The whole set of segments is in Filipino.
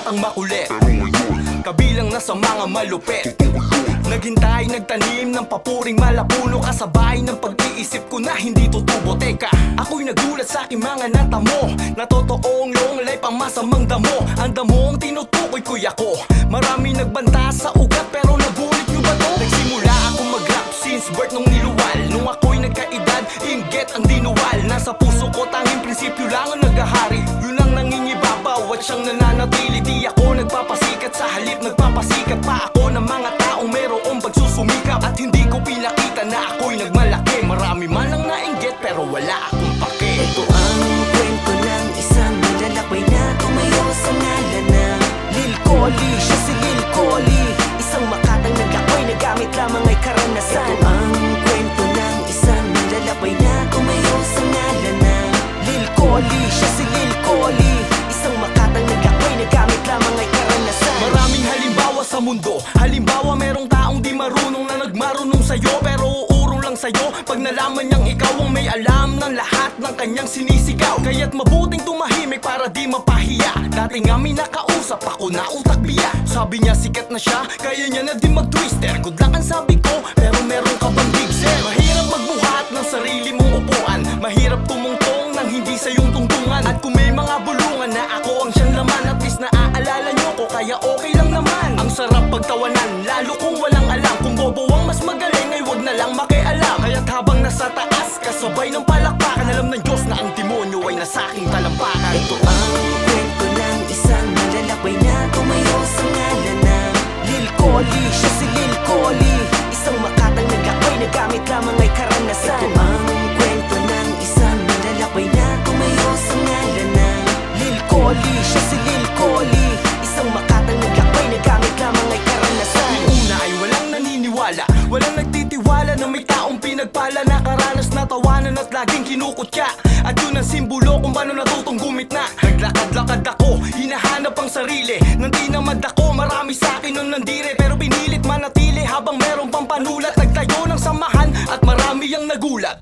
batang makulit, kabilang na sa mga malupit. Naghintay, nagtanim ng papuring malapuno, kasabay ng pag-iisip ko na hindi tutubo. Teka, ako'y nagulat sa aking mga natamo, na totoong long life ang masamang damo. Ang damo ang tinutukoy kuya ko. Marami nagbanta sa ugat pero nagulit nyo ba to? Nagsimula ako mag-rap since birth nung niluwal. Nung ako'y nagkaedad, inggit ang dinuwal. Nasa puso ko tanging prinsipyo lang ang naghahari. Yun ang nangingibabaw at siyang nananatili. Di ako nagpapasikat, sa halip nagpapasikat pa ako ng mga taong merong pagsusumikap. At hindi ko pinakita na ako'y nagmalaki. Marami man ang nainggit pero wala akong pake. Ito ang kwento ng isang malalakbay na tumayo sa ngalan na Lil Collie. Siya si Lil Collie, isang makatang naglakbay na gamit lamang ay karanasan. Ito ang kwento ng isang malalakbay na tumayo sa ngalan na Lil Collie. Siya si Lil Collie, isang makatang naglakbay na gamit lamang ay karanasan. Maraming halimbawa sa mundo. Halimbawa merong taong di marunong na nagmarunong sa'yo, pero uurong lang sa'yo pag nalaman niyang ikaw ang may alam ng lahat ng kanyang sinisigaw. Kaya't mabuting tumahimik para di mapahiya. Dati nga may nakausap ako na utak biya. Sabi niya sikat na siya, kaya niya na din mag-twister. Good luck ang sabi ko, pero meron ka bang big sir? Mahirap magbuhat ng sarili mong upuan, mahirap tumungtong ng hindi sa iyong tungtungan. At kung may mga bulungan na ako ang siyang laman, at least naaalala niyo ko, kaya okay lang naman. Ang sarap pagtawanan, lalo kung walang alam. Kung bobo ang mas magaling ay wag na lang makialam. Kaya't habang nasa taas, kasabay ng palakpakan, alam ng Diyos na ang demonyo ay nasa aking talampakan. Ito ang kwento ng isang malalakbay na tumayo sa ngalan na Lil Collie. Siya si Lil Collie, isang makatang naglakbay na gamit lamang ay karanasan. Ito ang kwento ng isang malalakbay na tumayo sa ngalan na Lil Collie. Siya si Lil Collie, isang makatang naglakbay na gamit lamang ay karanasan. Yung una ay walang naniniwala, walang nagtitiwala na may taong pinagpala, nakaranas na tawanan at laging kinukutya. At yun ang simbolo kung paano natutong gumitna. Naglakad-lakad ako, hinahanap ang sarili. Nang di namad ako, marami sa'kin nun nandire, pero pinilit manatili habang meron pang panulat. Nagtayo ng samahan at marami ang nagulat.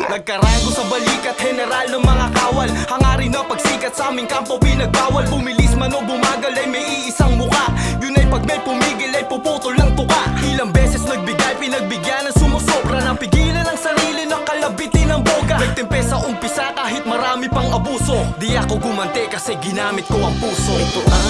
Nagkarango sa balikat, general ng mga kawal. Hangarin na pagsikat sa aming kampo pinagbawal. Bumilis man o bumagal ay may iisang muka. Yun ay pag may pumigil ay puputol lang tuka. Ilang beses nagbigay, pinagbigyan ng sumusobra. Napigilan ang sarili na kalabitin ng boga. Nagtempe sa umpisa kahit marami pang abuso. Di ako gumante kasi ginamit ko ang puso. Ito ang